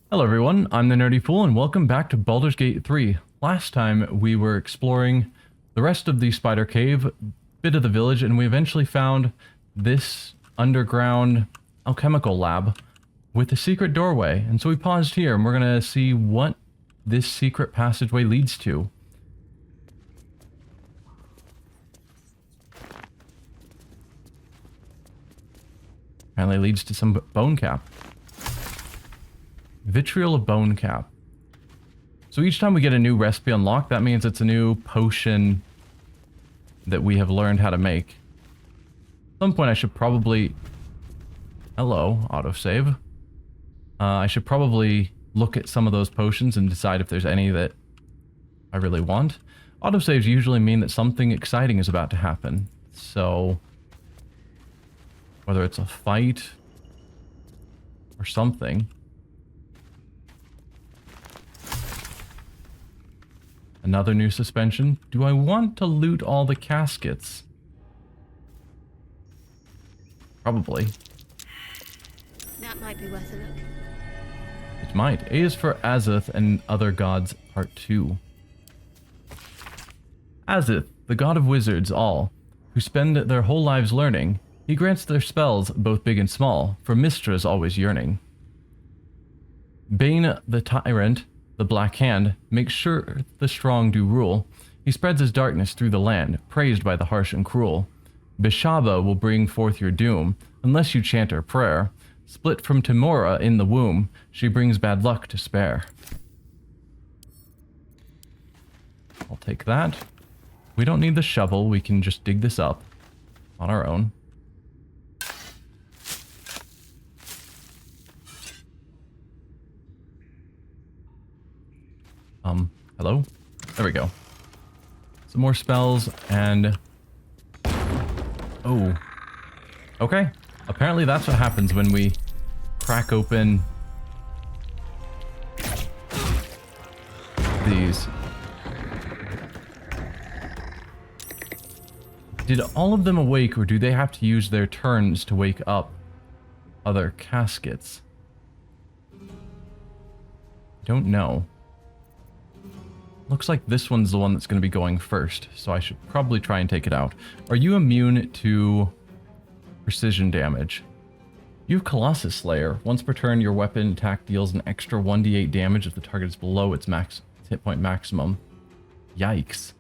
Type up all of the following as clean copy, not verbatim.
Hello everyone, I'm the Nerdy Fool and welcome back to Baldur's Gate 3. Last time we were exploring the rest of the spider cave, bit of the village, and we eventually found this underground alchemical lab with a secret doorway. And so we paused here and we're gonna see what this secret passageway leads to. Apparently leads to some bone cap. Vitriol of Bone Cap. So each time we get a new recipe unlocked, that means it's a new potion that we have learned how to make. At some point I should probably... Hello, autosave. I should probably look at some of those potions and decide if there's any that I really want. Autosaves usually mean that something exciting is about to happen. So... whether it's a fight... or something... Another new suspension. Do I want to loot all the caskets? Probably. That might be worth a look. It might. A is for Azoth and Other Gods, Part 2. Azoth, the god of wizards all, who spend their whole lives learning, he grants their spells, both big and small, for Mistra's always yearning. Bane, the tyrant, the Black Hand, makes sure the strong do rule. He spreads his darkness through the land, praised by the harsh and cruel. Bishaba will bring forth your doom, unless you chant her prayer. Split from Timora in the womb, she brings bad luck to spare. I'll take that. We don't need the shovel, we can just dig this up on our own. Hello? There we go. Some more spells and... Oh. Okay. Apparently that's what happens when we crack open these. Did all of them awake, or do they have to use their turns to wake up other caskets? Don't know. Looks like this one's the one that's going to be going first, so I should probably try and take it out. Are you immune to precision damage? You have Colossus Slayer. Once per turn, your weapon attack deals an extra 1d8 damage if the target is below its hit point maximum. Yikes.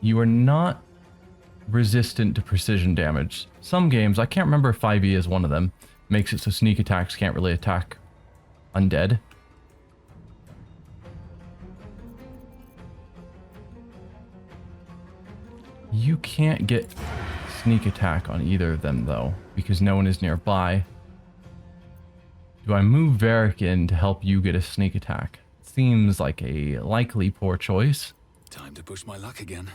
You are not resistant to precision damage. Some games, I can't remember if 5e is one of them, makes it so sneak attacks can't really attack undead. You can't get sneak attack on either of them, though, because no one is nearby. Do I move Varric in to help you get a sneak attack? Seems like a likely poor choice. Time to push my luck again.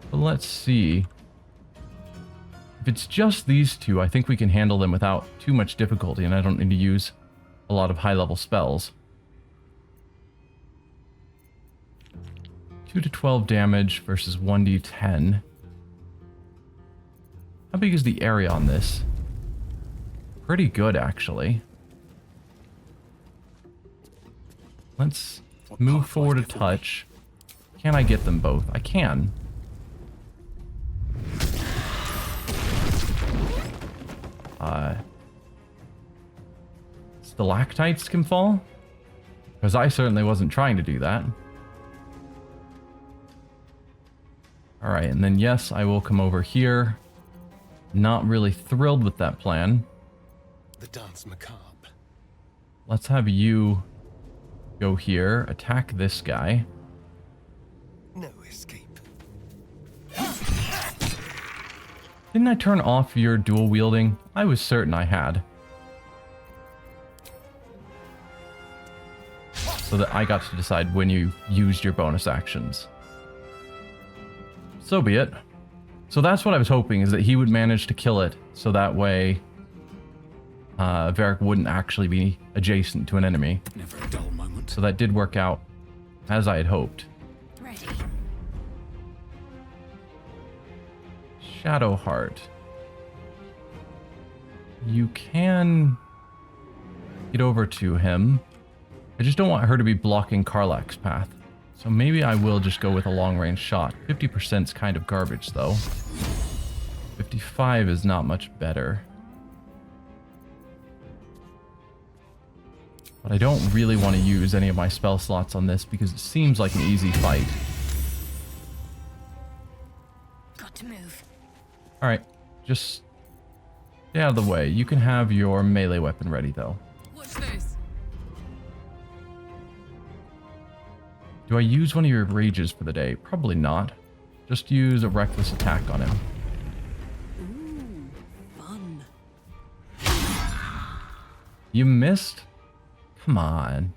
But let's see. If it's just these two, I think we can handle them without too much difficulty, and I don't need to use a lot of high-level spells. 2 to 12 damage versus 1d10. How big is the area on this? Pretty good, actually. Let's move forward a touch. Can I get them both? I can. Stalactites can fall? Because I certainly wasn't trying to do that. Alright, and then yes, I will come over here. Not really thrilled with that plan. The dance macabre. Let's have you go here, attack this guy. No escape. Didn't I turn off your dual wielding? I was certain I had. So that I got to decide when you used your bonus actions. So be it. So that's what I was hoping, is that he would manage to kill it, so that way Varric wouldn't actually be adjacent to an enemy. Never a dull moment. So that did work out as I had hoped. Ready. Shadowheart. you can get over to him. I just don't want her to be blocking Karlach's path. So maybe I will just go with a long-range shot. 50% is kind of garbage, though. 55 is not much better. But I don't really want to use any of my spell slots on this because it seems like an easy fight. Got to move. Alright, just stay out of the way. You can have your melee weapon ready, though. Watch this. Do I use one of your rages for the day? Probably not. Just use a reckless attack on him. Ooh, fun. You missed? Come on.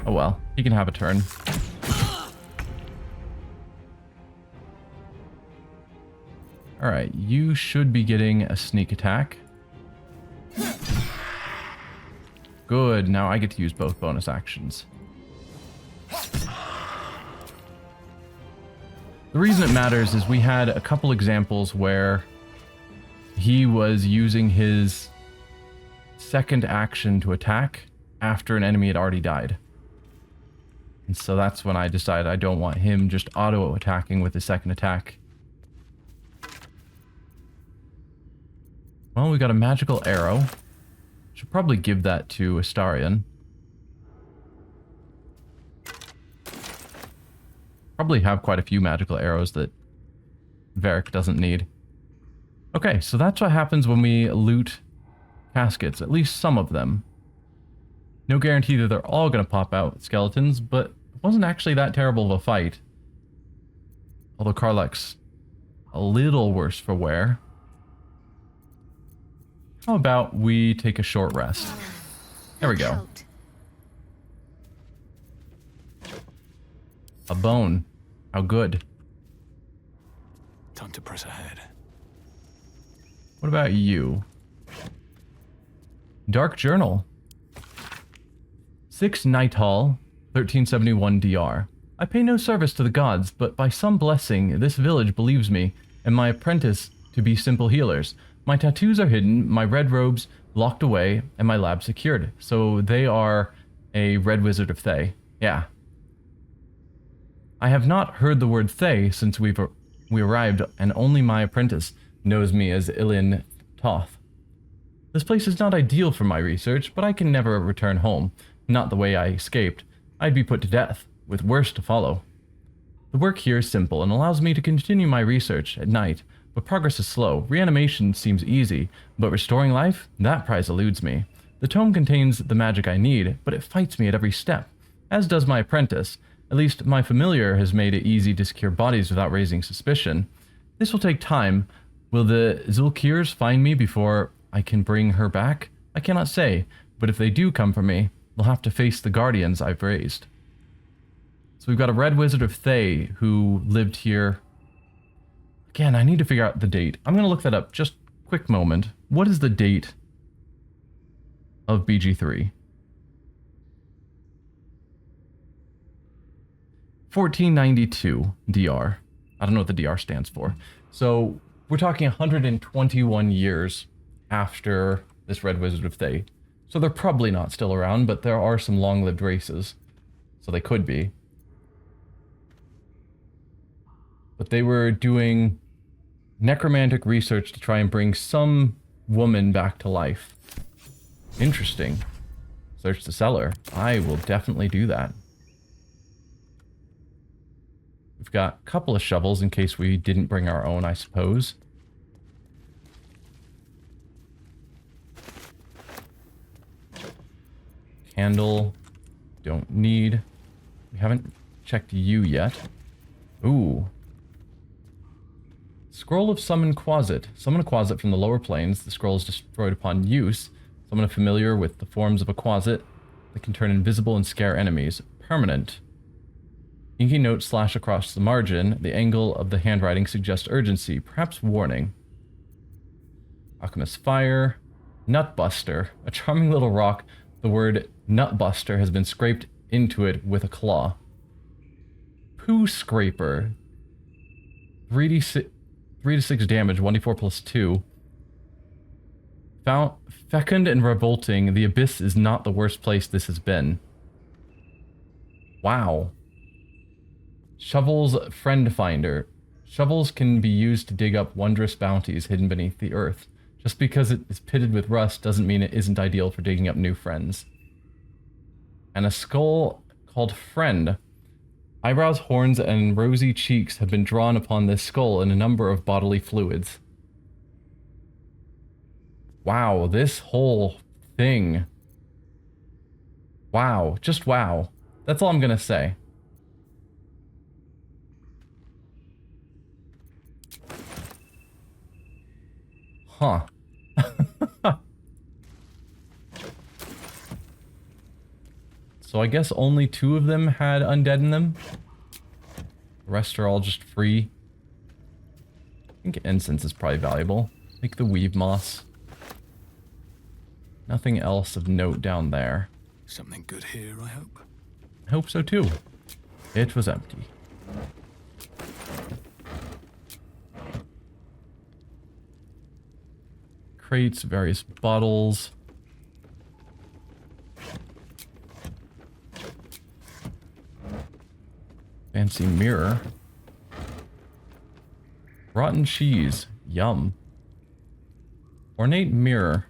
Oh well, he can have a turn. Alright, you should be getting a sneak attack. Good, now I get to use both bonus actions. The reason it matters is we had a couple examples where he was using his second action to attack after an enemy had already died. And so that's when I decided I don't want him just auto-attacking with his second attack. Well, we got a magical arrow. Should probably give that to Astarion. Probably have quite a few magical arrows that Varric doesn't need. Okay, so that's what happens when we loot caskets, at least some of them. No guarantee that they're all going to pop out skeletons, but it wasn't actually that terrible of a fight. Although Karlach's a little worse for wear. How about we take a short rest? There we go. A bone. How good. Time to press ahead. What about you? Dark Journal. 6 Nighthall, 1371 DR. I pay no service to the gods, but by some blessing, this village believes me and my apprentice to be simple healers. My tattoos are hidden, my red robes locked away, and my lab secured. So they are a red wizard of Thay. Yeah. I have not heard the word Thay since we arrived, and only my apprentice knows me as Ilin Toth. This place is not ideal for my research, but I can never return home. Not the way I escaped. I'd be put to death, with worse to follow. The work here is simple and allows me to continue my research at night, but progress is slow. Reanimation seems easy, but restoring life? That prize eludes me. The tome contains the magic I need, but it fights me at every step, as does my apprentice. At least my familiar has made it easy to secure bodies without raising suspicion. This will take time. Will the Zulkirs find me before I can bring her back? I cannot say, but if they do come for me, they'll have to face the guardians I've raised. So we've got a red wizard of Thay who lived here. Again, I need to figure out the date. I'm going to look that up. Just quick moment. What is the date of BG3? 1492 DR. I don't know what the DR stands for. So we're talking 121 years after this red wizard of Thay. So they're probably not still around, but there are some long-lived races. So they could be. But they were doing necromantic research to try and bring some woman back to life. Interesting. Search the cellar. I will definitely do that. We've got a couple of shovels in case we didn't bring our own, I suppose. Candle. Don't need. We haven't checked you yet. Ooh. Scroll of Summon Quasit. Summon a Quasit from the lower planes. The scroll is destroyed upon use. Summon a familiar with the forms of a Quasit that can turn invisible and scare enemies. Permanent. Inky note slash across the margin. The angle of the handwriting suggests urgency, perhaps warning. Alchemist Fire. Nutbuster. A charming little rock. The word Nutbuster has been scraped into it with a claw. Poo Scraper. 3 to 6 damage, 1d4 plus 2. Fecund and revolting, the abyss is not the worst place this has been. Wow. Shovels friend finder. Shovels can be used to dig up wondrous bounties hidden beneath the earth. Just because it is pitted with rust doesn't mean it isn't ideal for digging up new friends. And a skull called Friend. Eyebrows, horns, and rosy cheeks have been drawn upon this skull in a number of bodily fluids. Wow, this whole thing. Wow, just wow. That's all I'm gonna say. Huh. So I guess only 2 of them had undead in them. The rest are all just free. I think incense is probably valuable. Like the weave moss. Nothing else of note down there. Something good here, I hope. I hope so too. It was empty. Crates, various bottles. Fancy mirror. Rotten cheese. Yum. Ornate mirror.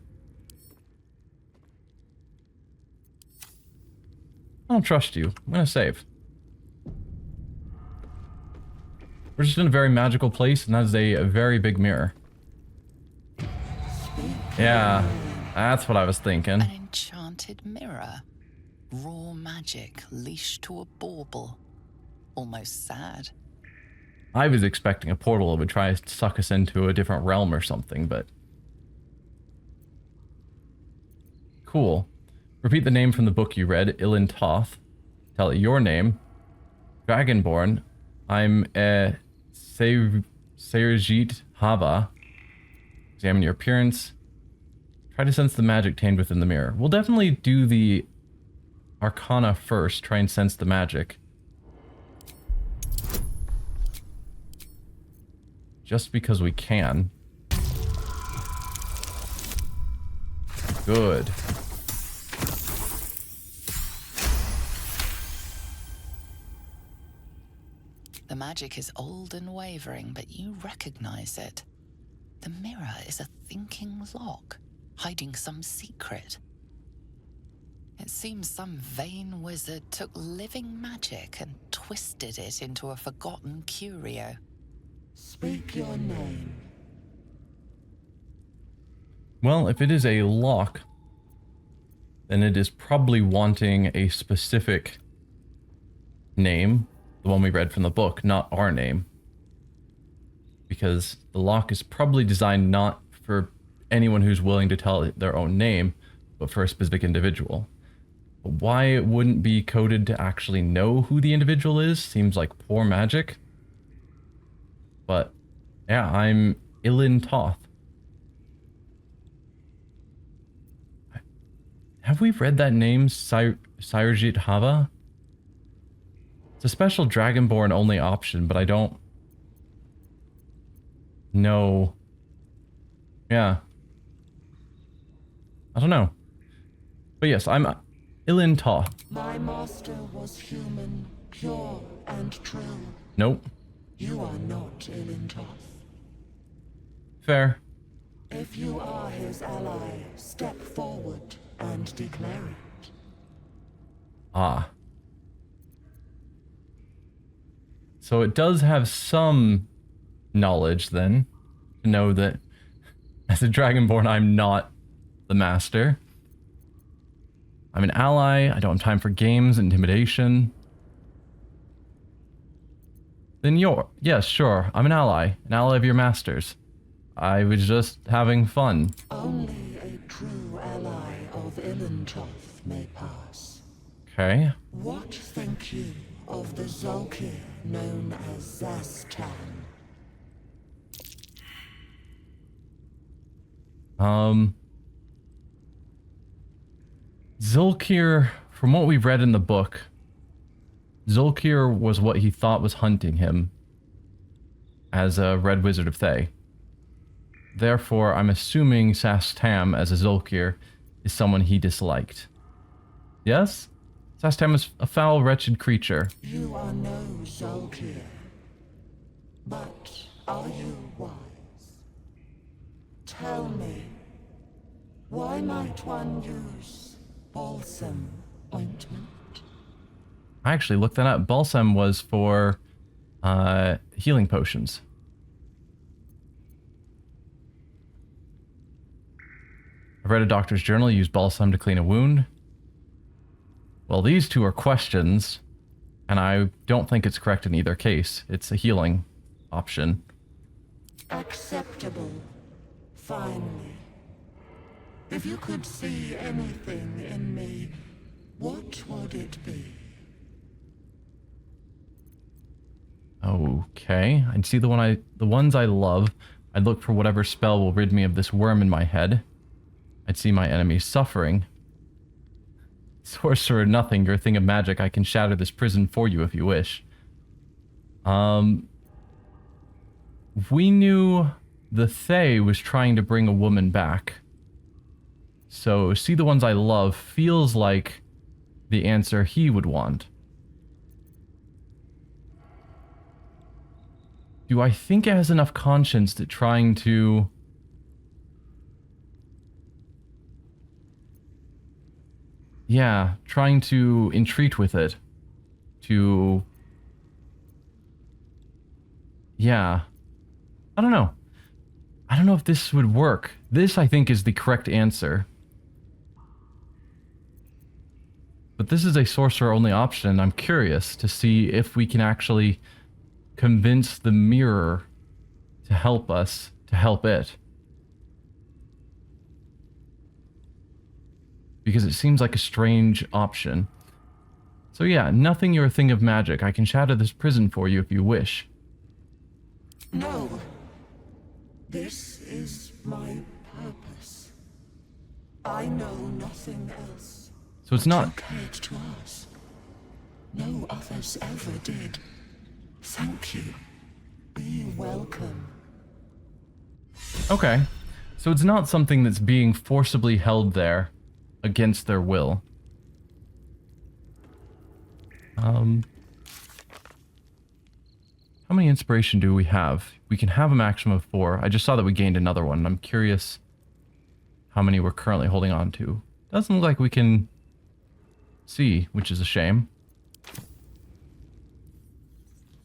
I don't trust you. I'm gonna save. We're just in a very magical place, and that is a very big mirror. Yeah, that's what I was thinking. An enchanted mirror. Raw magic leashed to a bauble. Almost sad. I was expecting a portal that would try to suck us into a different realm or something, but... Cool. Repeat the name from the book you read, Ilin Toth. Tell it your name. Dragonborn. I'm Serjit Hava. Examine your appearance. Try to sense the magic tamed within the mirror. We'll definitely do the Arcana first. Try and sense the magic. Just because we can. Good. The magic is old and wavering, but you recognize it. The mirror is a thinking lock, hiding some secret. It seems some vain wizard took living magic and twisted it into a forgotten curio. Speak your name. Well, if it is a lock, then it is probably wanting a specific name, the one we read from the book, not our name. Because the lock is probably designed not for anyone who's willing to tell their own name, but for a specific individual. But why it wouldn't be coded to actually know who the individual is seems like poor magic. But, yeah, I'm Ilin Toth. Have we read that name, Serjit Hava? It's a special Dragonborn only option, but I don't know. Yeah. I don't know. But yes, I'm Ilin Toth. My master was human, pure and true. Nope. You are not Ilin Toth. Fair. If you are his ally, step forward and declare it. Ah. So it does have some knowledge then, to know that as a Dragonborn I'm not the master. I'm an ally, I don't have time for games, intimidation. Then yes, sure, I'm an ally of your master's. I was just having fun. Only a true ally of Ilin Toth may pass. Okay. What think you of the Zolkir known as Zastan? Zolkir, from what we've read in the book, Zolkir was what he thought was hunting him as a Red Wizard of Thay. Therefore, I'm assuming Sastam as a Zolkir is someone he disliked. Yes? Sastam is a foul, wretched creature. You are no Zolkir. But are you wise? Tell me, why might one use balsam ointment? I actually looked that up. Balsam was for healing potions. I've read a doctor's journal, use balsam to clean a wound. Well, these two are questions, and I don't think it's correct in either case. It's a healing option. Acceptable. Finally. If you could see anything in me, what would it be? Okay, I'd see the ones I love. I'd look for whatever spell will rid me of this worm in my head. I'd see my enemies suffering. Sorcerer, nothing. You're a thing of magic. I can shatter this prison for you if you wish. We knew the Thay was trying to bring a woman back. So, see the ones I love feels like the answer he would want. Do I think it has enough conscience that trying to... Yeah, trying to entreat with it. To... Yeah. I don't know. I don't know if this would work. This, I think, is the correct answer. But this is a sorcerer-only option, and I'm curious to see if we can actually convince the mirror to help us, to help it. Because it seems like a strange option. So yeah, nothing, you're a thing of magic. I can shatter this prison for you if you wish. No. This is my purpose. I know nothing else. So it's not... You cared to us. No others ever did. Thank you. Be welcome. Okay. So it's not something that's being forcibly held there against their will. How many inspiration do we have? We can have a maximum of 4. I just saw that we gained another one. I'm curious how many we're currently holding on to. Doesn't look like we can see, which is a shame.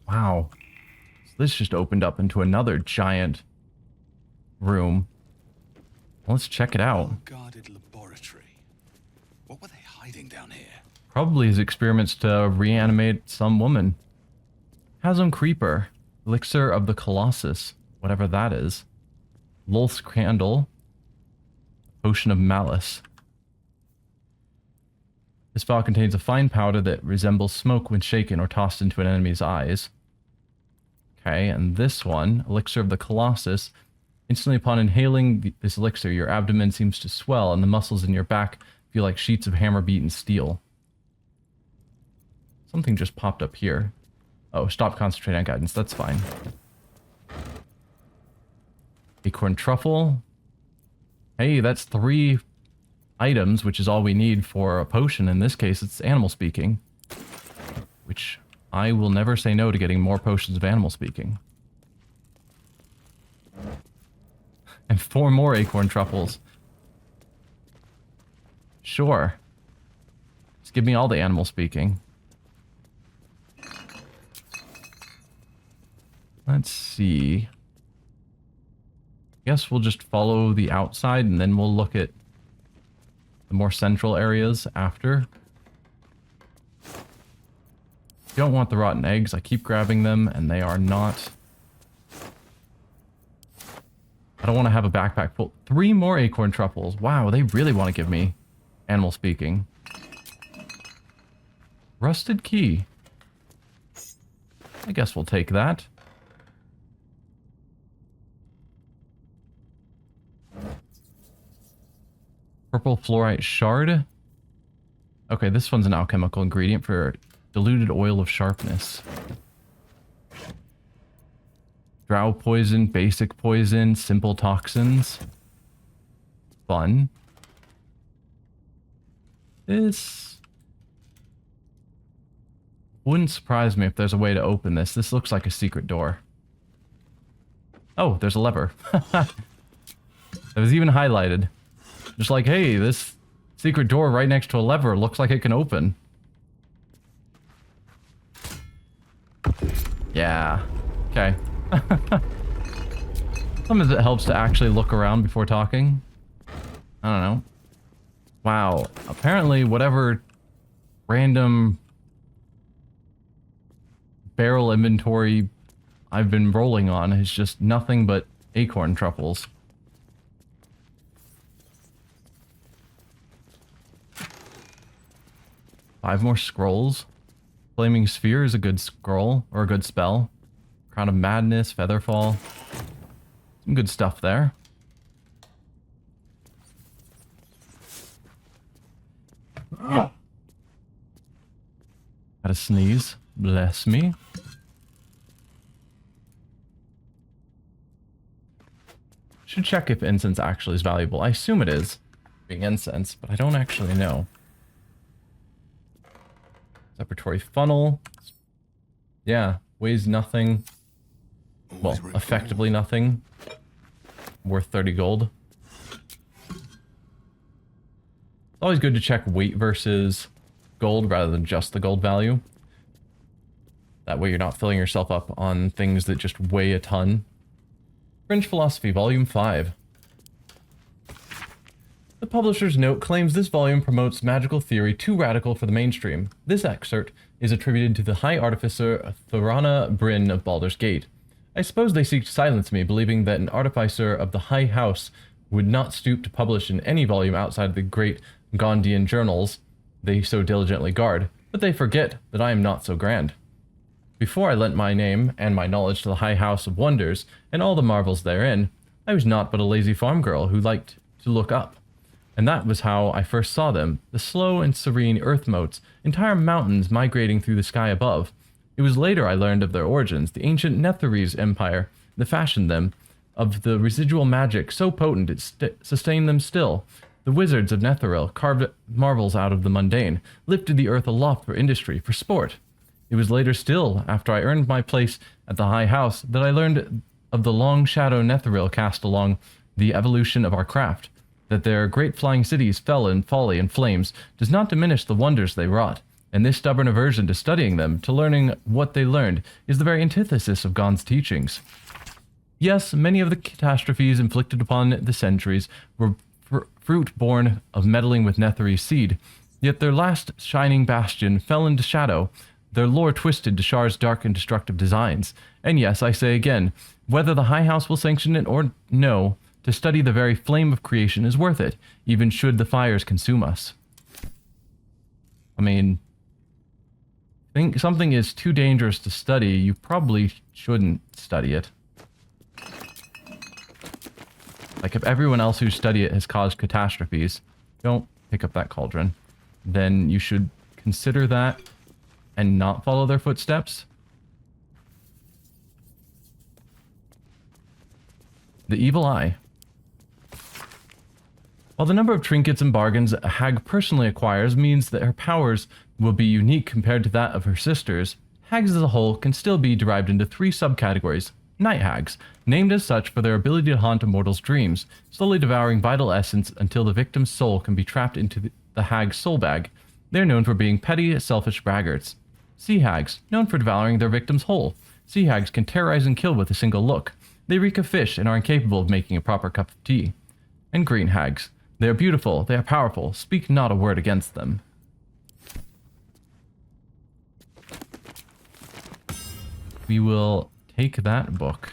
Wow. So this just opened up into another giant room. Let's check it out. Guarded laboratory. What were they hiding down here? Probably his experiments to reanimate some woman. Chasm Creeper. Elixir of the Colossus. Whatever that is. Lulth's Candle. Potion of Malice. This vial contains a fine powder that resembles smoke when shaken or tossed into an enemy's eyes. Okay, and this one, Elixir of the Colossus. Instantly upon inhaling this elixir, your abdomen seems to swell and the muscles in your back feel like sheets of hammer-beaten steel. Something just popped up here. Oh, stop concentrating on guidance. That's fine. Acorn Truffle. Hey, that's 3 items, which is all we need for a potion. In this case, it's animal speaking. Which I will never say no to getting more potions of animal speaking. And 4 more acorn truffles. Sure. Just give me all the animal speaking. Let's see. Guess we'll just follow the outside and then we'll look at the more central areas after. Don't want the rotten eggs. I keep grabbing them and they are not... I don't want to have a backpack full. 3 more acorn truffles. Wow, they really want to give me animal speaking. Rusted key. I guess we'll take that. Purple fluorite shard. Okay, this one's an alchemical ingredient for diluted oil of sharpness. Drow poison, basic poison, simple toxins. Fun. This wouldn't surprise me if there's a way to open this. This looks like a secret door. Oh, there's a lever. It was even highlighted. Just like, hey, this secret door right next to a lever looks like it can open. Yeah. Okay. Sometimes it helps to actually look around before talking. I don't know. Wow. Apparently, whatever random barrel inventory I've been rolling on is just nothing but acorn truffles. Five more scrolls. Flaming Sphere is a good scroll, or a good spell. Crown of Madness, Featherfall. Some good stuff there. Had a sneeze. Bless me. Should check if incense actually is valuable. I assume it is, being incense, but I don't actually know. Separatory funnel. Yeah, weighs nothing. Well, effectively nothing. Worth 30 gold. It's always good to check weight versus gold rather than just the gold value. That way you're not filling yourself up on things that just weigh a ton. Fringe Philosophy, Volume 5. The publisher's note claims this volume promotes magical theory too radical for the mainstream. This excerpt is attributed to the High Artificer Thorana Bryn of Baldur's Gate. I suppose they seek to silence me, believing that an artificer of the High House would not stoop to publish in any volume outside of the great Gondian journals they so diligently guard, but they forget that I am not so grand. Before I lent my name and my knowledge to the High House of Wonders and all the marvels therein, I was not but a lazy farm girl who liked to look up. And that was how I first saw them, the slow and serene earth motes, entire mountains migrating through the sky above. It was later I learned of their origins, the ancient Netherese Empire that fashioned them, of the residual magic so potent it sustained them still. The wizards of Netheril carved marvels out of the mundane, lifted the earth aloft for industry, for sport. It was later still, after I earned my place at the High House, that I learned of the long shadow Netheril cast along the evolution of our craft. That their great flying cities fell in folly and flames does not diminish the wonders they wrought, and this stubborn aversion to studying them, to learning what they learned, is the very antithesis of Gon's teachings. Yes, many of the catastrophes inflicted upon the centuries were fruit born of meddling with Netherese seed, yet their last shining bastion fell into shadow, their lore twisted to Shar's dark and destructive designs. And yes, I say again, whether the High House will sanction it or no, to study the very flame of creation is worth it, even should the fires consume us. I mean, think something is too dangerous to study, you probably shouldn't study it. Like, if everyone else who study it has caused catastrophes, don't pick up that cauldron. Then you should consider that and not follow their footsteps. The Evil Eye. While the number of trinkets and bargains a hag personally acquires means that her powers will be unique compared to that of her sisters, hags as a whole can still be derived into three subcategories. Night hags, named as such for their ability to haunt a mortal's dreams, slowly devouring vital essence until the victim's soul can be trapped into the hag's soul bag. They're known for being petty, selfish braggarts. Sea hags, known for devouring their victim's whole. Sea hags can terrorize and kill with a single look. They reek of fish and are incapable of making a proper cup of tea. And green hags. They are beautiful, they are powerful, speak not a word against them. We will take that book.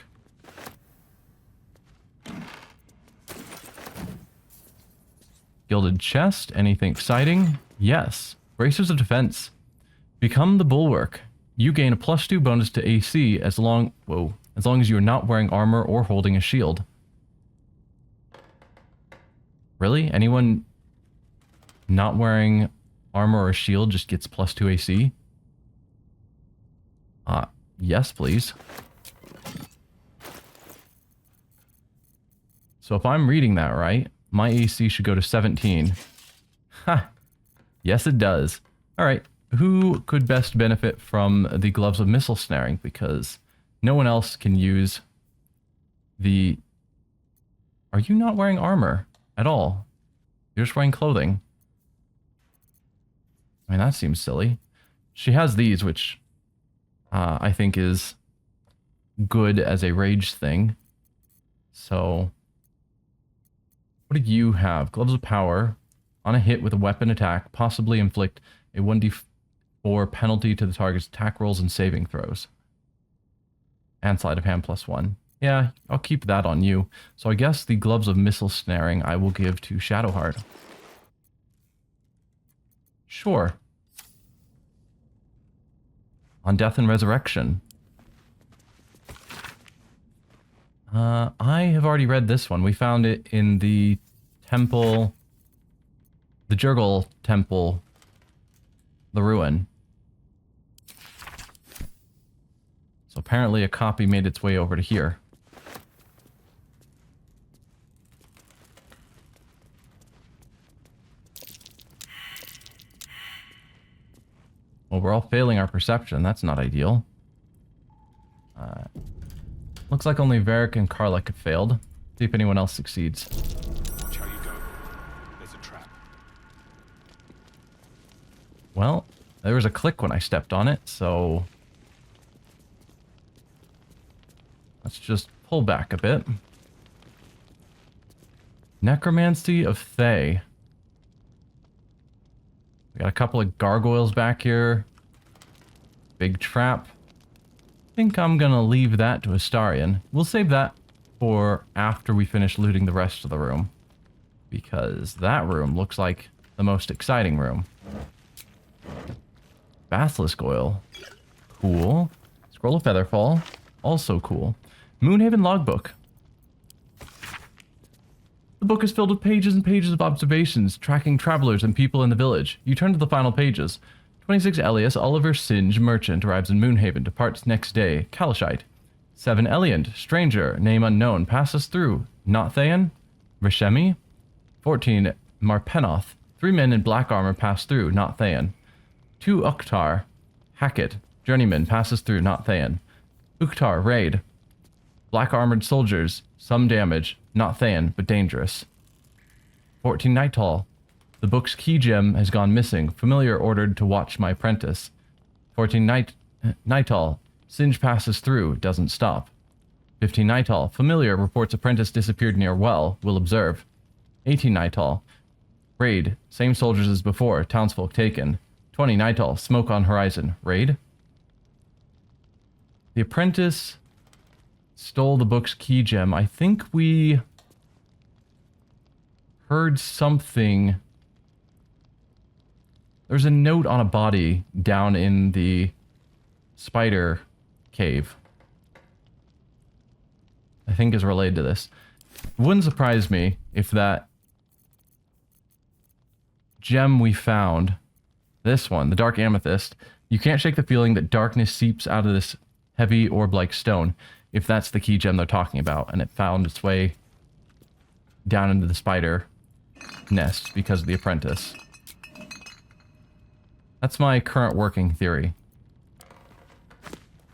Gilded chest, anything exciting? Yes. Bracers of defense. Become the bulwark. You gain a +2 bonus to AC as long as you are not wearing armor or holding a shield. Really? Anyone not wearing armor or a shield just gets +2 AC? Yes, please. So if I'm reading that right, my AC should go to 17. Ha! Yes, it does. All right. Who could best benefit from the gloves of missile snaring? Because no one else can use the... Are you not wearing armor at all? You're just wearing clothing. I mean, that seems silly. She has these, which I think is good as a rage thing. So, what do you have? Gloves of power. On a hit with a weapon attack, possibly inflict a 1d4 penalty to the target's attack rolls and saving throws. And sleight of hand +1. Yeah, I'll keep that on you. So I guess the gloves of missile snaring I will give to Shadowheart. Sure. On death and resurrection. I have already read this one. We found it in the temple... The Jurgle Temple, the ruin. So apparently a copy made its way over to here. Well, we're all failing our perception. That's not ideal. Looks like only Varric and Karlach have failed. See if anyone else succeeds. Watch how you go. There's a trap. Well, there was a click when I stepped on it, so... Let's just pull back a bit. Necromancy of Thay. We got a couple of gargoyles back here. Big trap. I think I'm gonna leave that to Astarion. We'll save that for after we finish looting the rest of the room. Because that room looks like the most exciting room. Basilisk oil. Cool. Scroll of Featherfall. Also cool. Moonhaven logbook. The book is filled with pages and pages of observations, tracking travelers and people in the village. You turn to the final pages. 26 Elias, Oliver Singe, merchant, arrives in Moonhaven, departs next day, Kalashite. 7 Eliand, stranger, name unknown, passes through, not Thayan, Rishemi. 14 Marpenoth, 3 men in black armor pass through, not Thayan. 2 Uktar, Hackett, journeyman, passes through, not Thayan. Uktar, raid. Black armored soldiers, some damage, not Thayan, but dangerous. 14 Nightall. The book's key gem has gone missing. Familiar ordered to watch my apprentice. 14 Nightall. Singe passes through, doesn't stop. 15 Nightall. Familiar reports apprentice disappeared near well, will observe. 18 Nightall. Raid. Same soldiers as before, townsfolk taken. 20 Nightall. Smoke on horizon. Raid. The apprentice stole the book's key gem. I think we heard something. There's a note on a body down in the spider cave. I think is related to this. It wouldn't surprise me if that gem we found, this one, the dark amethyst, you can't shake the feeling that darkness seeps out of this heavy orb-like stone, if that's the key gem they're talking about, and it found its way down into the spider nest because of the apprentice. That's my current working theory.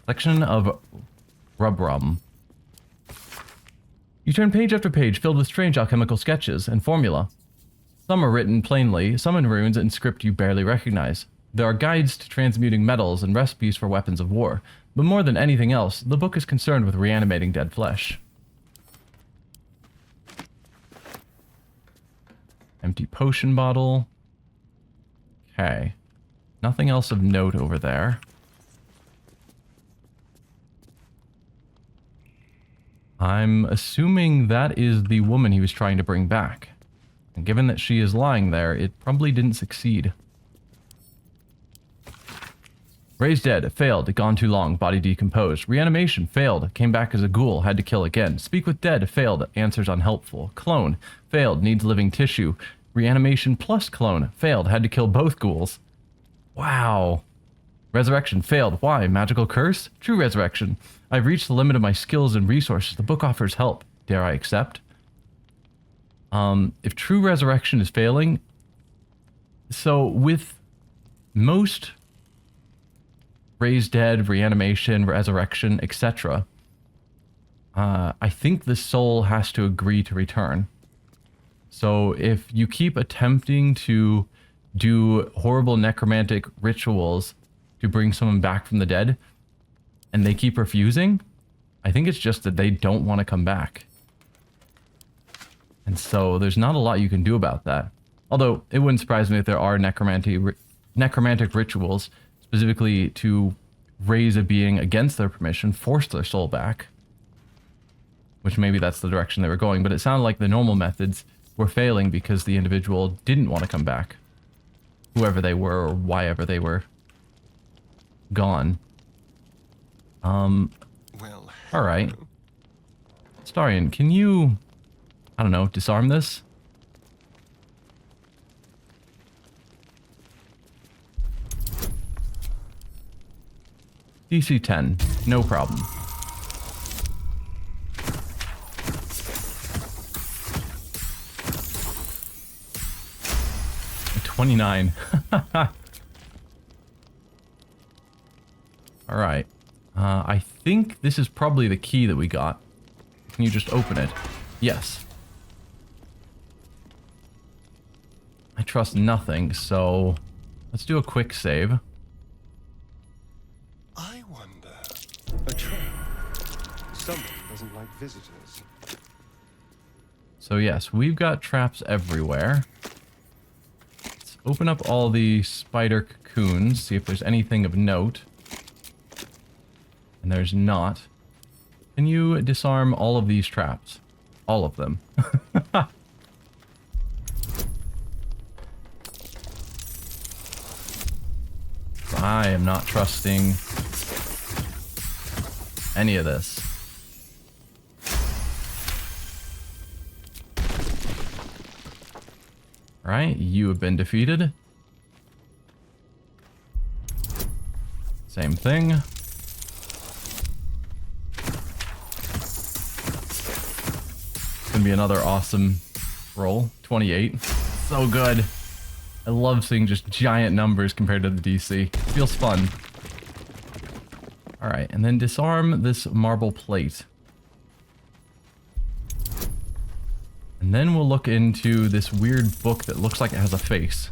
Section of Rubrum. You turn page after page filled with strange alchemical sketches and formula. Some are written plainly, some in runes and script you barely recognize. There are guides to transmuting metals and recipes for weapons of war, but more than anything else, the book is concerned with reanimating dead flesh. Empty potion bottle. Okay. Nothing else of note over there. I'm assuming that is the woman he was trying to bring back. And given that she is lying there, it probably didn't succeed. Raised dead, failed, gone too long, body decomposed. Reanimation, failed, came back as a ghoul, had to kill again. Speak with dead, failed, answers unhelpful. Clone, failed, needs living tissue. Reanimation plus clone, failed, had to kill both ghouls. Wow. Resurrection, failed, why? Magical curse? True resurrection. I've reached the limit of my skills and resources. The book offers help. Dare I accept? If true resurrection is failing, so with most raised dead, reanimation, resurrection, etc., I think the soul has to agree to return. So if you keep attempting to do horrible necromantic rituals to bring someone back from the dead, and they keep refusing, I think it's just that they don't want to come back. And so there's not a lot you can do about that. Although it wouldn't surprise me if there are necromantic rituals specifically to raise a being against their permission, force their soul back. Which maybe that's the direction they were going, but it sounded like the normal methods were failing because the individual didn't want to come back. Whoever they were or why ever they were gone. Well, Alright. Starion, can you, I don't know, disarm this? DC 10, no problem. 29. Alright. I think this is probably the key that we got. Can you just open it? Yes. I trust nothing, so let's do a quick save. I wonder. A trap. Someone doesn't like visitors. So yes, we've got traps everywhere. Let's open up all the spider cocoons, see if there's anything of note. And there's not. Can you disarm all of these traps? All of them. I am not trusting any of this. Alright, you have been defeated. Same thing. It's gonna be another awesome roll. 28. So good. I love seeing just giant numbers compared to the DC. Feels fun. Alright, and then disarm this marble plate. And then we'll look into this weird book that looks like it has a face.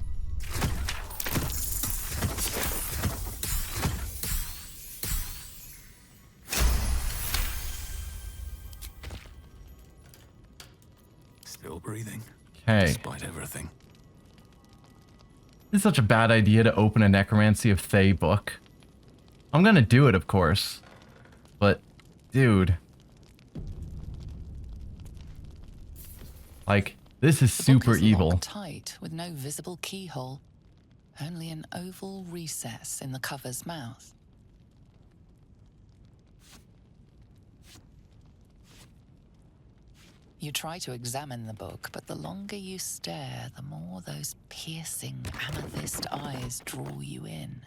Still breathing. Okay. Despite everything. It's such a bad idea to open a Necromancy of Thay book. I'm gonna do it, of course. But, dude. Like, this is super The book is evil. locked tight with no visible keyhole. Only an oval recess in the cover's mouth. You try to examine the book, but the longer you stare, the more those piercing amethyst eyes draw you in.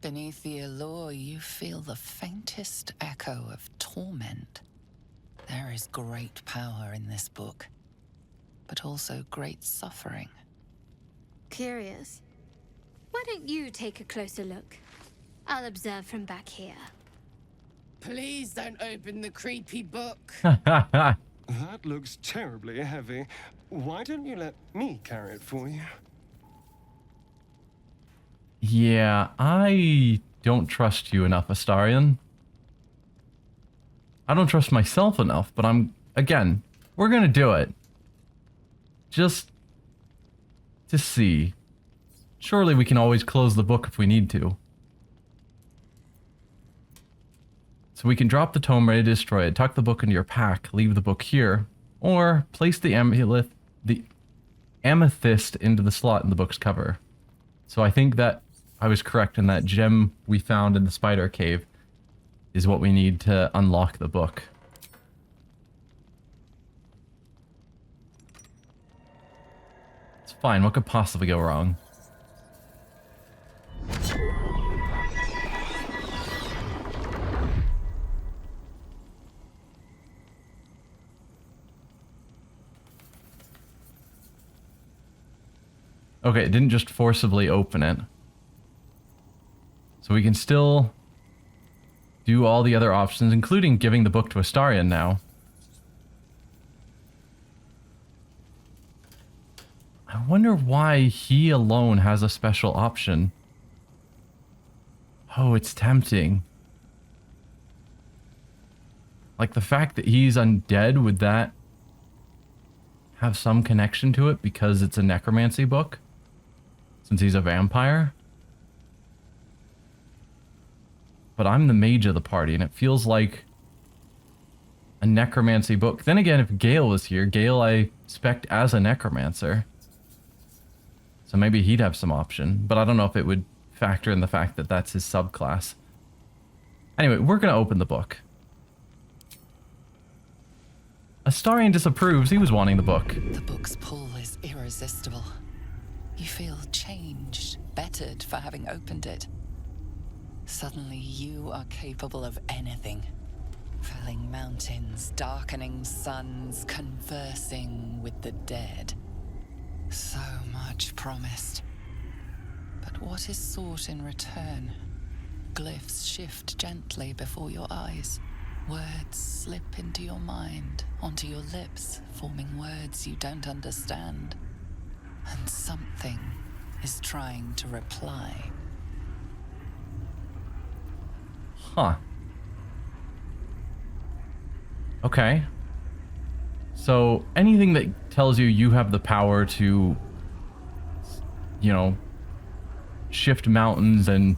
Beneath the allure, you feel the faintest echo of torment. There is great power in this book, but also great suffering. Curious. Why don't you take a closer look? I'll observe from back here. Please don't open the creepy book. That looks terribly heavy. Why don't you let me carry it for you? Yeah, I don't trust you enough, Astarion. I don't trust myself enough, but again, we're gonna do it. Just to see. Surely we can always close the book if we need to. So we can drop the tome, ready to destroy it, tuck the book into your pack, leave the book here, or place the amethyst into the slot in the book's cover. So I think that I was correct in that gem we found in the spider cave is what we need to unlock the book. It's fine, what could possibly go wrong? Okay, it didn't just forcibly open it. So we can still do all the other options, including giving the book to Astarion now. I wonder why he alone has a special option. Oh, it's tempting. Like the fact that he's undead, would that have some connection to it because it's a necromancy book? Since he's a vampire? But I'm the mage of the party, and it feels like a necromancy book. Then again, if Gale was here, Gale I spec as a necromancer. So maybe he'd have some option, but I don't know if it would factor in the fact that that's his subclass. Anyway, we're going to open the book. Astarion disapproves. He was wanting the book. The book's pull is irresistible. You feel changed, bettered for having opened it. Suddenly you are capable of anything. Felling mountains, darkening suns, conversing with the dead. So much promised. But what is sought in return? Glyphs shift gently before your eyes. Words slip into your mind, onto your lips, forming words you don't understand. And something is trying to reply. Huh. Okay. So anything that tells you you have the power to, you know, shift mountains and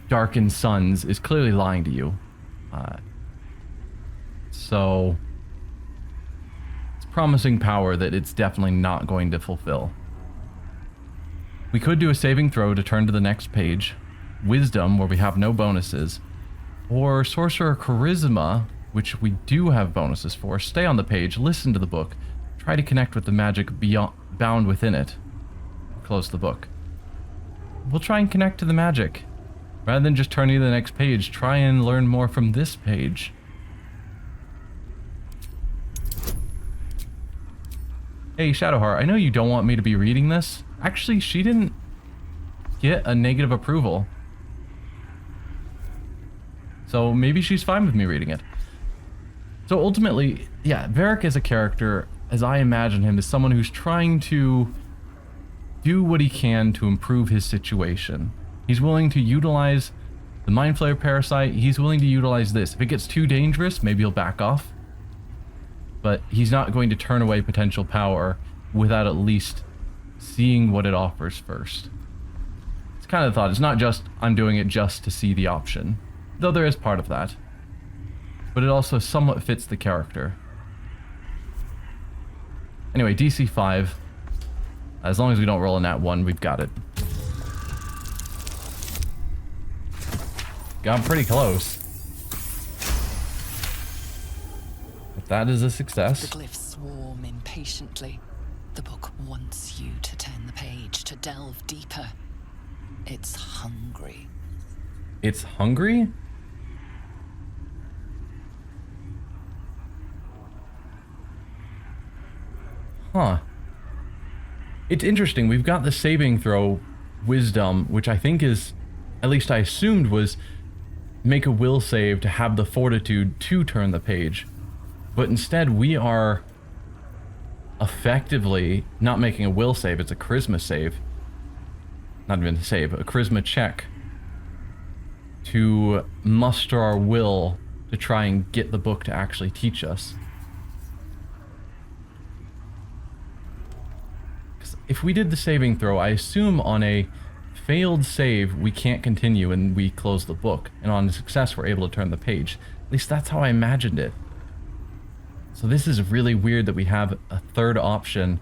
darken suns is clearly lying to you. So it's promising power that it's definitely not going to fulfill. We could do a saving throw to turn to the next page. Wisdom, where we have no bonuses. Or Sorcerer Charisma, which we do have bonuses for. Stay on the page, listen to the book, try to connect with the magic bound within it. Close the book. We'll try and connect to the magic. Rather than just turning to the next page, try and learn more from this page. Hey, Shadowheart, I know you don't want me to be reading this. Actually, she didn't get a negative approval. So maybe she's fine with me reading it. So ultimately, yeah, Varric as a character, as I imagine him, is someone who's trying to do what he can to improve his situation. He's willing to utilize the Mind Flayer parasite. He's willing to utilize this. If it gets too dangerous, maybe he'll back off. But he's not going to turn away potential power without at least seeing what it offers first. It's kind of the thought. It's not just, I'm doing it just to see the option. Though there is part of that. But it also somewhat fits the character. Anyway, DC 5. As long as we don't roll a nat 1, we've got it. Got pretty close. But that is a success. The glyphs swarm impatiently. The book wants you to turn the page, to delve deeper. It's hungry. It's hungry? Huh. It's interesting. We've got the saving throw wisdom, which I think is, at least I assumed was make a will save to have the fortitude to turn the page. But instead we are effectively not making a will save, it's a charisma save. Not even a save, a charisma check to muster our will to try and get the book to actually teach us. Because if we did the saving throw, I assume on a failed save we can't continue and we close the book, and on a success we're able to turn the page. At least that's how I imagined it. So this is really weird that we have a third option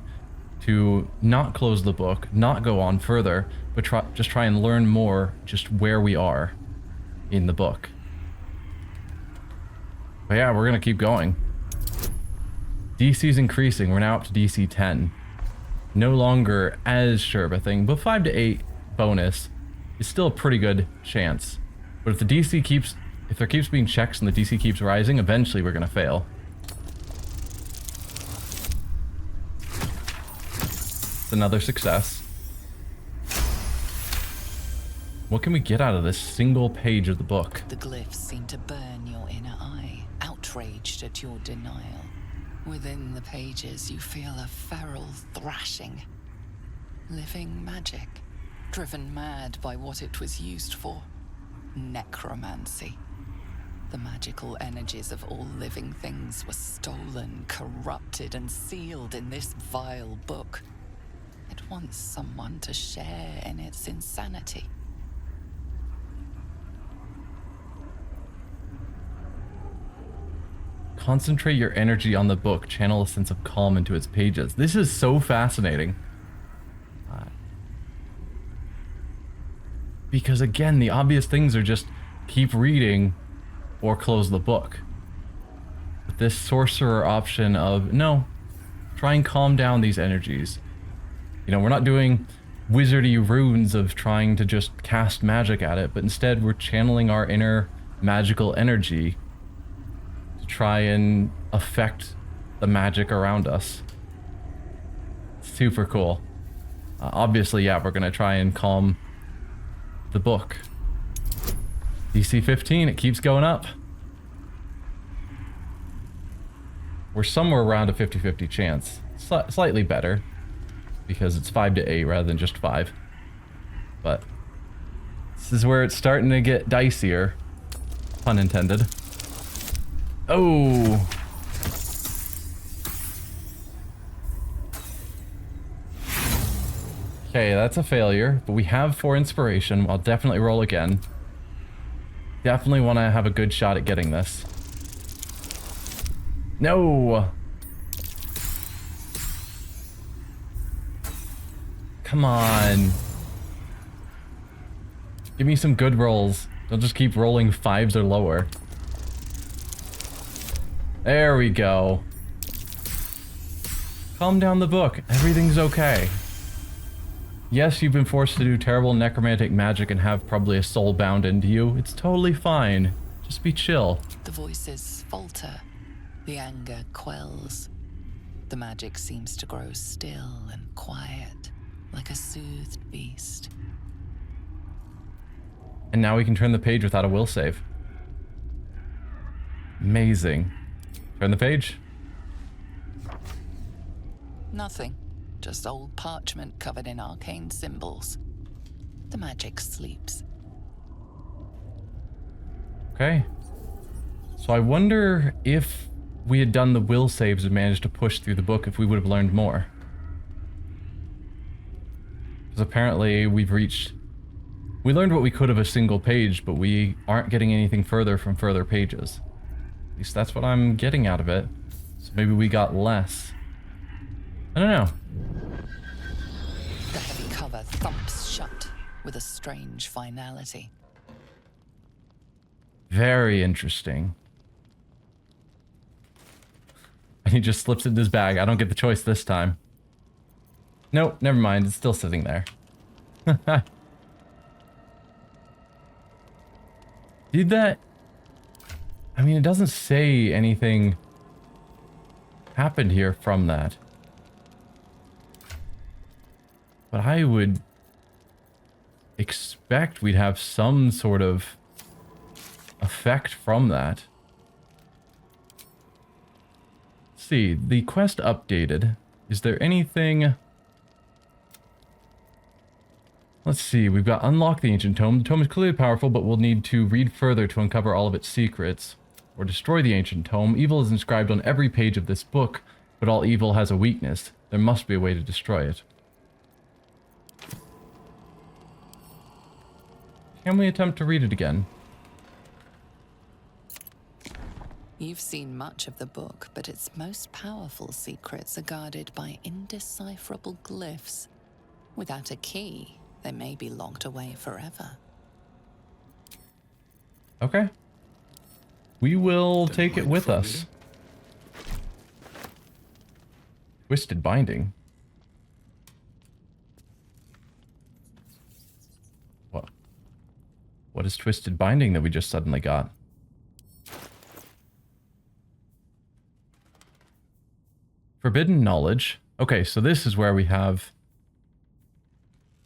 to not close the book, not go on further, but just try and learn more just where we are in the book. But yeah, we're gonna keep going. DC's increasing. We're now up to DC 10. No longer as sure of a thing, but 5 to 8 bonus is still a pretty good chance. But if the DC keeps, if there keeps being checks and the DC keeps rising, eventually we're gonna fail. It's another success. What can we get out of this single page of the book? The glyphs seem to burn your inner eye, outraged at your denial. Within the pages, you feel a feral thrashing. Living magic, driven mad by what it was used for. Necromancy. The magical energies of all living things were stolen, corrupted, and sealed in this vile book. It wants someone to share in its insanity. Concentrate your energy on the book. Channel a sense of calm into its pages. This is so fascinating. Because again, the obvious things are just keep reading or close the book. But this sorcerer option of, no, try and calm down these energies. You know, we're not doing wizardy runes of trying to just cast magic at it, but instead we're channeling our inner magical energy to try and affect the magic around us. Super cool. Obviously, yeah, we're gonna try and calm the book. DC 15, it keeps going up. We're somewhere around a 50-50 chance. Slightly better, because it's 5 to 8 rather than just 5. But this is where it's starting to get dicier. Pun intended. Oh! Okay, that's a failure, but we have 4 inspiration. I'll definitely roll again. Definitely want to have a good shot at getting this. No! Come on. Give me some good rolls. Don't just keep rolling 5s or lower. There we go. Calm down the book. Everything's okay. Yes, you've been forced to do terrible necromantic magic and have probably a soul bound into you. It's totally fine. Just be chill. The voices falter. The anger quells. The magic seems to grow still and quiet, like a soothed beast. And now we can turn the page without a will save. Amazing. Turn the page. Nothing. Just old parchment covered in arcane symbols. The magic sleeps. Okay. So I wonder if we had done the will saves and managed to push through the book, if we would have learned more. Because apparently we learned what we could of a single page, but we aren't getting anything further from further pages. At least that's what I'm getting out of it. So maybe we got less. I don't know. The heavy cover thumps shut with a strange finality. Very interesting. And he just slips it in his bag. I don't get the choice this time. Nope, never mind. It's still sitting there. Did that... I mean, it doesn't say anything happened here from that. But I would expect we'd have some sort of effect from that. Let's see, the quest updated. Is there anything... Let's see, we've got unlock the ancient tome. The tome is clearly powerful, but we'll need to read further to uncover all of its secrets. Or destroy the ancient tome. Evil is inscribed on every page of this book, but all evil has a weakness. There must be a way to destroy it. Can we attempt to read it again? You've seen much of the book, but its most powerful secrets are guarded by indecipherable glyphs. Without a key, they may be locked away forever. Okay. We will take it with us. Twisted binding. What? What is twisted binding that we just suddenly got? Forbidden knowledge. Okay, so this is where we have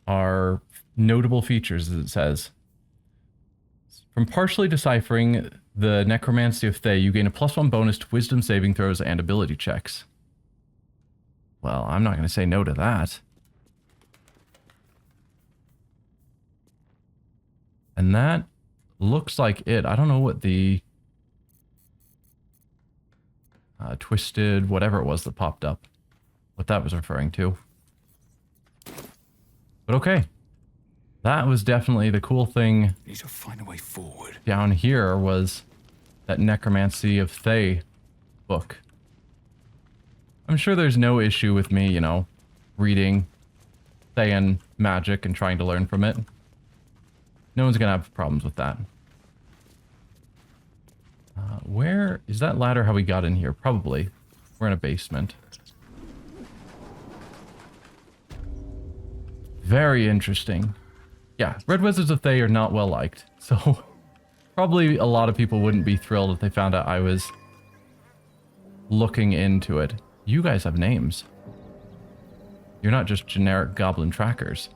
our notable features, as it says. From partially deciphering the Necromancy of Thay, you gain a +1 bonus to wisdom saving throws and ability checks. Well, I'm not going to say no to that. And that looks like it. I don't know what the twisted whatever it was that popped up, what that was referring to. But okay. That was definitely the cool thing. Need to find a way forward. Down here was that Necromancy of Thay book. I'm sure there's no issue with me, you know, reading Thayan magic and trying to learn from it. No one's gonna have problems with that. Where is that ladder? How we got in here? Probably. We're in a basement. Very interesting. Yeah, Red Wizards of Thay are not well liked, so probably a lot of people wouldn't be thrilled if they found out I was looking into it. You guys have names. You're not just generic goblin trackers.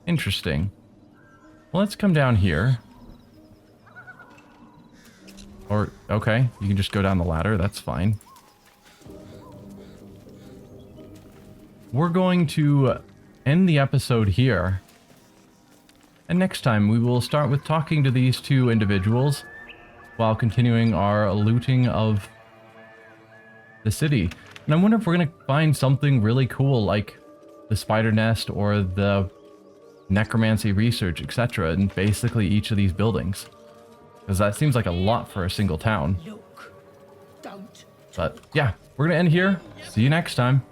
Interesting. Well, let's come down here. Or, okay, you can just go down the ladder, that's fine. We're going to end the episode here. And next time we will start with talking to these two individuals while continuing our looting of the city. And I wonder if we're going to find something really cool like the spider nest or the necromancy research, etc. in basically each of these buildings. Because that seems like a lot for a single town. Look. Don't. But yeah, we're going to end here. See you next time.